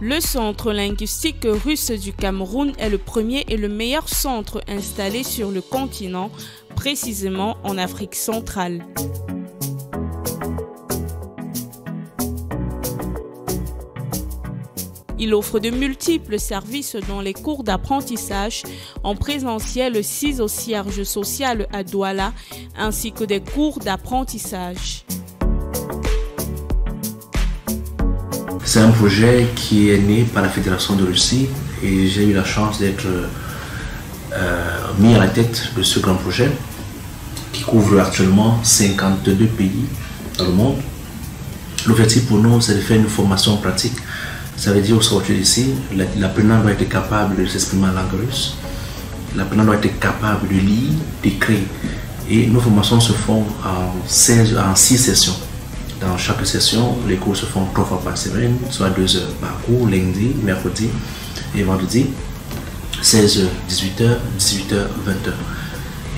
Le centre linguistique russe du Cameroun est le premier et le meilleur centre installé sur le continent, précisément en Afrique centrale. Il offre de multiples services dont les cours d'apprentissage en présentiel 6 au siège social à Douala, ainsi que des cours d'apprentissage. C'est un projet qui est né par la Fédération de Russie et j'ai eu la chance d'être mis à la tête de ce grand projet qui couvre actuellement 52 pays dans le monde. L'objectif pour nous, c'est de faire une formation pratique. Ça veut dire au sortir d'ici, l'apprenant doit être capable de s'exprimer en langue russe, l'apprenant doit être capable de lire, d'écrire. Et nos formations se font en 6 sessions. Dans chaque session, les cours se font 3 fois par semaine, soit 2 heures par cours, lundi, mercredi et vendredi, 16h, 18h, 18h, 20h.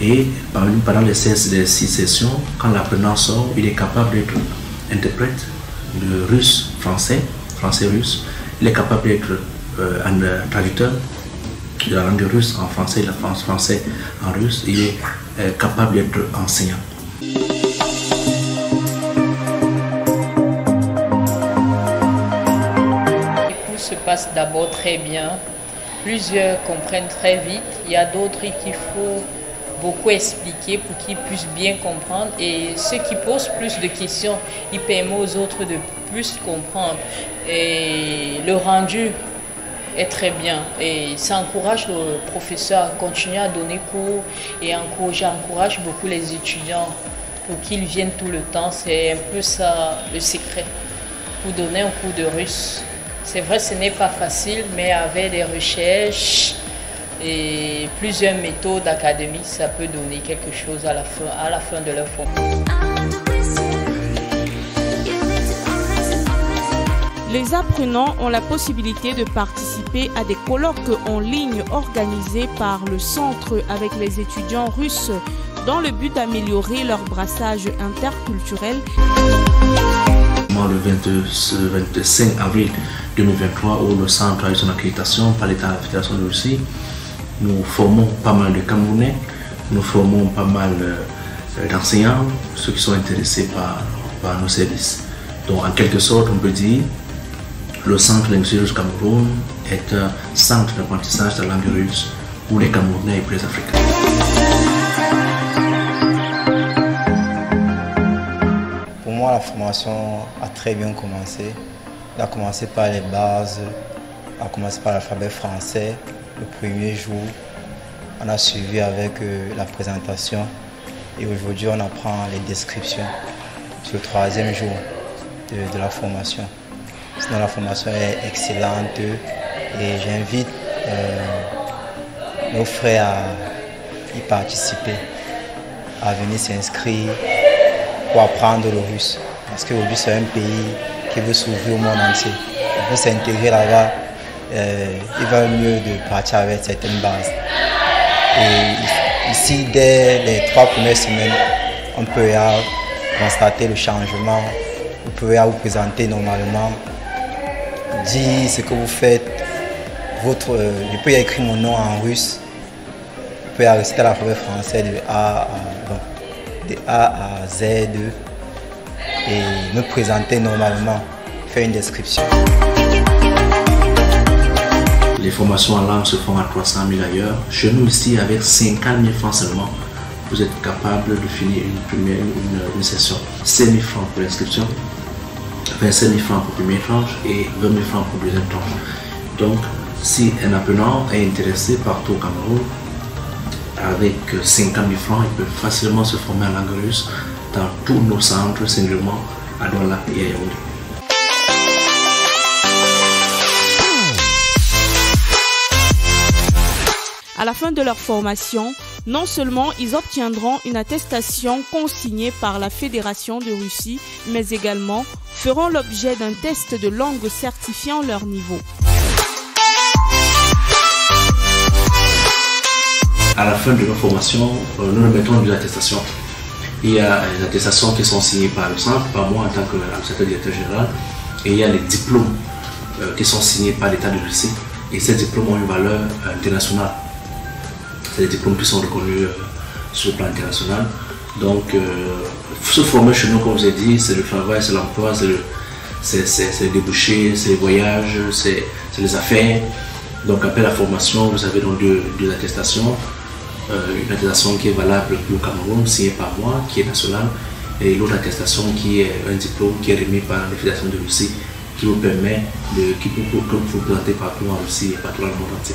Et pendant les 6 sessions, quand l'apprenant sort, il est capable d'être interprète de russe, français, français-russe. Il est capable d'être un traducteur de la langue russe en français, de la français en russe. Il est capable d'être enseignant. Se passe d'abord très bien. Plusieurs comprennent très vite. Il y a d'autres qu'il faut beaucoup expliquer pour qu'ils puissent bien comprendre. Et ceux qui posent plus de questions, ils permettent aux autres de plus comprendre. Et le rendu est très bien. Et ça encourage le professeur à continuer à donner cours. Et j'encourage beaucoup les étudiants pour qu'ils viennent tout le temps. C'est un peu ça le secret pour donner un cours de russe. C'est vrai, ce n'est pas facile, mais avec des recherches et plusieurs méthodes académiques, ça peut donner quelque chose à la fin de leur formation. Les apprenants ont la possibilité de participer à des colloques en ligne organisés par le centre avec les étudiants russes dans le but d'améliorer leur brassage interculturel. Le 25 avril 2023, où le centre a eu son accréditation par l'État de la Fédération de Russie, nous formons pas mal de Camerounais, nous formons pas mal d'enseignants, ceux qui sont intéressés par nos services. Donc en quelque sorte, on peut dire le centre linguistique russe Cameroun est un centre d'apprentissage de la langue russe pour les Camerounais et pour les Africains. Pour moi, la formation a très bien commencé. Elle a commencé par les bases, elle a commencé par l'alphabet français. Le premier jour, on a suivi avec la présentation et aujourd'hui on apprend les descriptions sur le 3e jour de la formation. Sinon, la formation est excellente et j'invite nos frères à y participer, à venir s'inscrire pour apprendre le russe. Parce qu'aujourd'hui c'est un pays qui veut s'ouvrir au monde entier. Il veut s'intégrer là-bas. Il va mieux de partir avec certaines bases. Et ici, dès les 3 premières semaines, on peut constater le changement. Vous pouvez vous présenter normalement, dire ce que vous faites. Je peux y écrire mon nom en russe. Vous pouvez réciter l'alphabet français de A à Z et me présenter normalement, faire une description. Les formations en langue se font à 300 000 ailleurs. Chez nous ici, avec 50 000 francs seulement, vous êtes capable de finir une session. 5 000 francs pour l'inscription, 25 000 francs pour première tranche et 20 000 francs pour deuxième tranche. Donc, si un apprenant est intéressé partout au Cameroun, avec 50 000 francs, il peut facilement se former en langue russe dans tous nos centres, singulièrement à Douala et à Yaoundé. À la fin de leur formation, non seulement ils obtiendront une attestation consignée par la Fédération de Russie, mais également feront l'objet d'un test de langue certifiant leur niveau. À la fin de nos formations, nous remettons des attestations. Il y a des attestations qui sont signées par le centre, par moi en tant que directeur général, et il y a les diplômes qui sont signés par l'État de Russie. Et ces diplômes ont une valeur internationale. C'est des diplômes qui sont reconnus sur le plan international. Donc, se former chez nous, comme je vous ai dit, c'est le travail, c'est l'emploi, c'est les débouchés, c'est les voyages, c'est les affaires. Donc, après la formation, vous avez donc deux attestations. Une attestation qui est valable pour le Cameroun, signée par moi, qui est nationale, et l'autre attestation qui est un diplôme qui est remis par la Fédération de Russie, qui vous permet de vous présenter partout en Russie et partout dans le monde entier.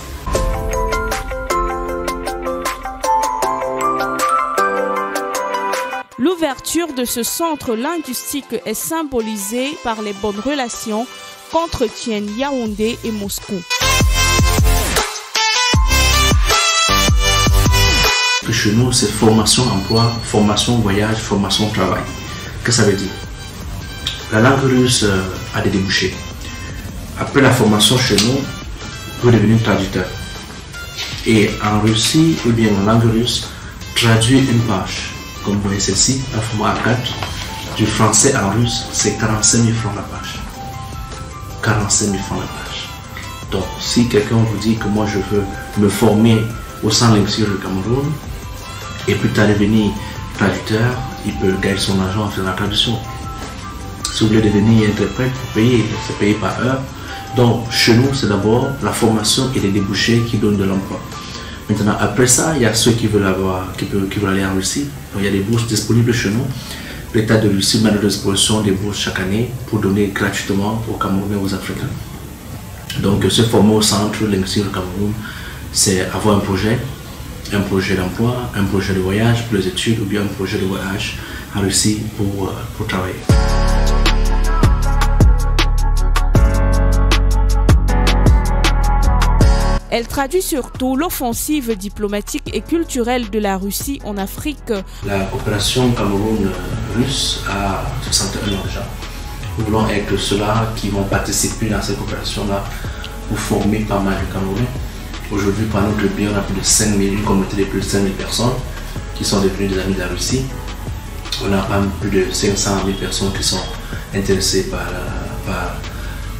L'ouverture de ce centre linguistique est symbolisée par les bonnes relations qu'entretiennent Yaoundé et Moscou. Chez nous, c'est formation emploi, formation voyage, formation travail. Qu'est-ce que ça veut dire? La langue russe a des débouchés. Après la formation chez nous, vous pouvez devenir traducteur. Et en Russie, ou bien en langue russe, traduire une page, comme vous voyez celle-ci, un format A4, du français en russe, c'est 45 000 francs la page. 45 000 francs la page. Donc, si quelqu'un vous dit que moi je veux me former au centre linguistique du Cameroun, et plus tard devenir traducteur, il peut gagner son argent en faisant la traduction. Si vous voulez devenir interprète, vous payez, c'est payé par heure. Donc chez nous, c'est d'abord la formation et les débouchés qui donnent de l'emploi. Maintenant, après ça, il y a ceux qui veulent aller en Russie. Donc il y a des bourses disponibles chez nous. L'État de Russie met à notre disposition des bourses chaque année pour donner gratuitement aux Camerounais et aux Africains. Donc se former au centre linguistique du Cameroun, c'est avoir un projet d'emploi, un projet de voyage pour les études ou bien un projet de voyage en Russie pour travailler. Elle traduit surtout l'offensive diplomatique et culturelle de la Russie en Afrique. La coopération Cameroun-Russe a 61 ans déjà. Nous voulons être ceux-là qui vont participer dans cette coopération-là pour former pas mal de Camerounais. Aujourd'hui, par notre biais, on a plus de 5 000, une communauté de plus de 5 000 personnes qui sont devenues des amis de la Russie. On a pas plus de 500 000 personnes qui sont intéressées par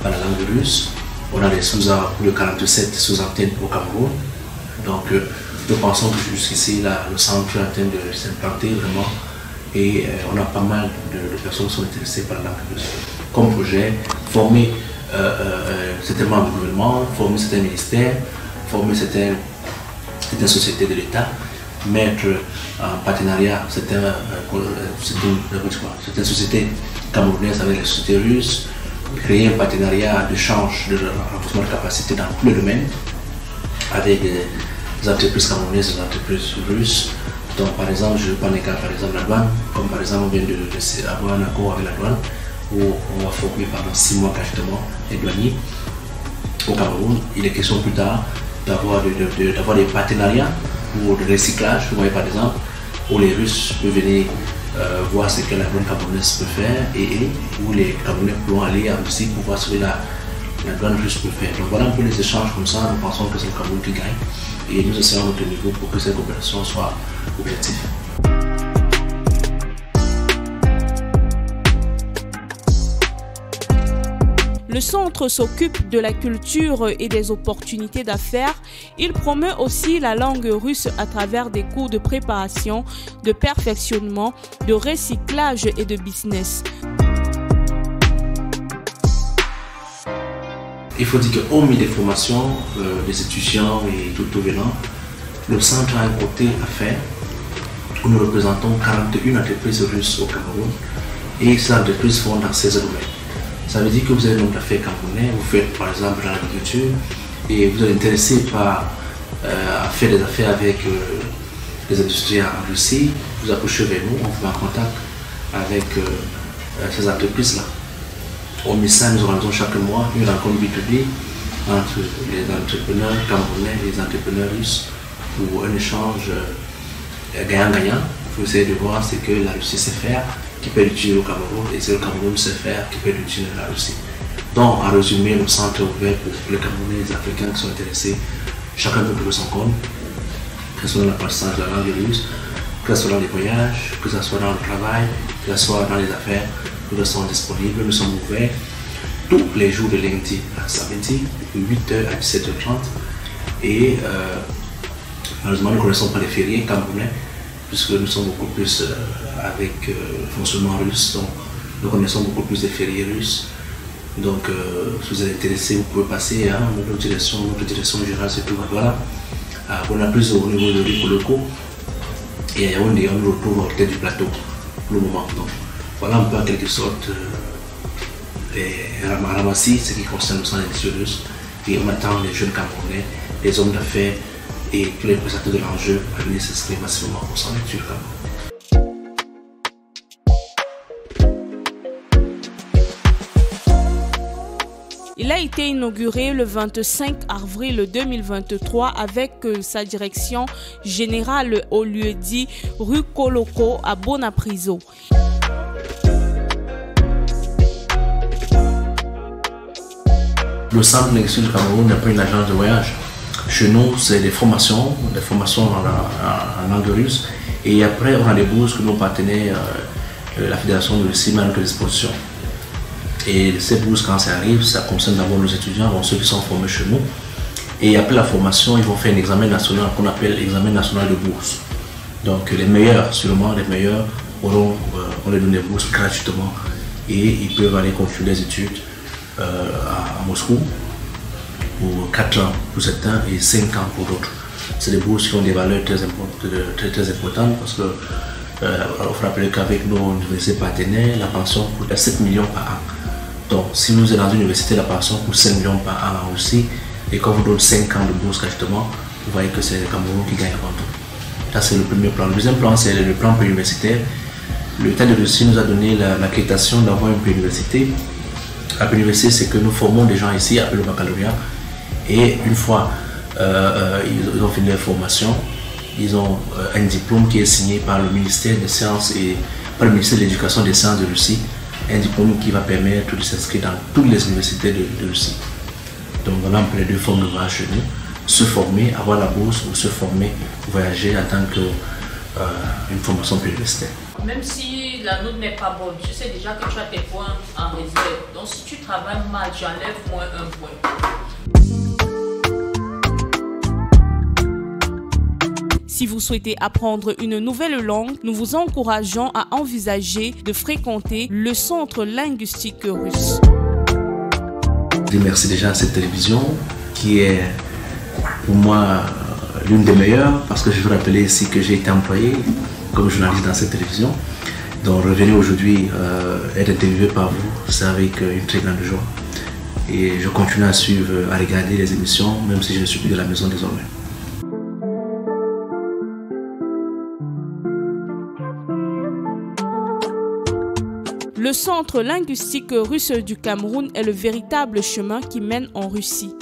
la langue russe. On a des plus de 47 sous-antennes au Cameroun. Donc, nous pensons que jusqu'ici, le centre est en train de s'implanter vraiment. Et on a pas mal de personnes qui sont intéressées par la langue russe. Comme projet, former certains membres du gouvernement, former certains ministères, former certaines sociétés de l'État, mettre en partenariat certaines sociétés camerounaises avec les sociétés russes, créer un partenariat d'échange, de renforcement de capacité dans tous les domaines, avec des entreprises camerounaises et des entreprises russes. Donc par exemple, je prends les cas, par exemple la douane, comme par exemple on vient d'avoir un accord avec la douane, où on va former pendant 6 mois gratuitement les douaniers au Cameroun. Il est question plus tard d'avoir des partenariats ou de recyclage. Vous voyez par exemple, où les Russes peuvent venir voir ce que la douane camerounaise peut faire et où les Camerounais pourront aller en Russie pour voir ce que la douane russe peut faire. Donc voilà un peu les échanges comme ça. Nous pensons que c'est le Cameroun qui gagne et nous essayons notre niveau pour que cette coopération soit objective. Le centre s'occupe de la culture et des opportunités d'affaires. Il promeut aussi la langue russe à travers des cours de préparation, de perfectionnement, de recyclage et de business. Il faut dire qu'au milieu des formations des étudiants et tout venant, le centre a un côté affaires où nous représentons 41 entreprises russes au Cameroun et ces entreprises font dans 16 domaines. Ça veut dire que vous avez un affaire camerounais, vous faites par exemple dans l'agriculture et vous êtes intéressé par faire des affaires avec les industriels en Russie, vous approchez vers nous, on vous met en contact avec ces entreprises-là. Au MISA, nous organisons chaque mois une rencontre B2B entre les entrepreneurs camerounais et les entrepreneurs russes pour un échange gagnant-gagnant. Il faut essayer de voir ce que la Russie sait faire, qui peut l'utiliser au Cameroun, et ce que le Cameroun sait faire, qui peut l'utiliser la Russie. Donc, en résumé, le centre est ouvert pour les Camerounais et les Africains qui sont intéressés. Chacun peut trouver son compte, que ce soit dans l'apprentissage de la langue russe, que ce soit dans les voyages, que ce soit dans le travail, que ce soit dans les affaires. Nous sommes disponibles, nous sommes ouverts. tous les jours de lundi à samedi, de 8h à 17h30. Et malheureusement, nous ne connaissons pas les fériés camerounais, puisque nous sommes beaucoup plus avec le fonctionnement russe, donc nous connaissons beaucoup plus des fériés russes. Donc, si vous êtes intéressé, vous pouvez passer à notre direction générale, c'est tout. Voilà. On a plus au niveau de l'Ikoloko et à Yaoundé, on nous retrouve à tête du plateau pour le moment. Donc, voilà un peu en quelque sorte à ramasser ce qui concerne le centre d'édition russe. Et on attend les jeunes Camerounais, les hommes d'affaires et tous les prestataires de l'enjeu à venir s'inscrire massivement au centre d'édition Cameroun. Il a été inauguré le 25 avril 2023 avec sa direction générale au lieu-dit rue Koloko à Bonapriso. Le centre d'édition du Cameroun n'est pas une agence de voyage. Chez nous, c'est des formations en langue russe. Et après, on a des bourses que nos partenaires, la Fédération de Russie, met à notre disposition. Et ces bourses, quand ça arrive, ça concerne d'abord nos étudiants, donc ceux qui sont formés chez nous. Et après la formation, ils vont faire un examen national qu'on appelle l'examen national de bourse. Donc les meilleurs, sûrement les meilleurs, on les donne des bourses gratuitement. Et ils peuvent aller continuer les études à Moscou pour 4 ans pour certains et 5 ans pour d'autres. C'est des bourses qui ont des valeurs très importantes parce que il faut rappeler qu'avec nos universités partenaires, la pension coûte 7 millions par an. Donc, si vous êtes dans une université, la pension coûte 5 millions par an aussi, et quand vous donnez 5 ans de bourse gratuitement, vous voyez que c'est le Cameroun qui gagne avant tout. Ça, c'est le premier plan. Le deuxième plan, c'est le plan préuniversitaire. L'État de Russie nous a donné l'accréditation d'avoir une préuniversité. La préuniversité, c'est que nous formons des gens ici après le baccalauréat, et une fois ils ont fini leur formation, ils ont un diplôme qui est signé par le ministère des Sciences et par le ministère de l'Éducation des Sciences de Russie. Un diplôme qui va permettre de s'inscrire dans toutes les universités de Russie. Donc voilà un peu les deux formes de voyage chez nous. Se former, avoir la bourse ou se former, voyager en tant qu'une formation préuniversitaire. Même si la note n'est pas bonne, tu sais déjà que tu as tes points en réserve. Donc si tu travailles mal, j'enlève moins 1 point. Si vous souhaitez apprendre une nouvelle langue, nous vous encourageons à envisager de fréquenter le Centre linguistique russe. Je remercie déjà cette télévision qui est pour moi l'une des meilleures parce que je veux rappeler ici que j'ai été employé comme journaliste dans cette télévision. Donc revenir aujourd'hui être interviewé par vous, c'est avec une très grande joie. Et je continue à suivre, à regarder les émissions, même si je ne suis plus de la maison désormais. Le Centre linguistique russe du Cameroun est le véritable chemin qui mène en Russie.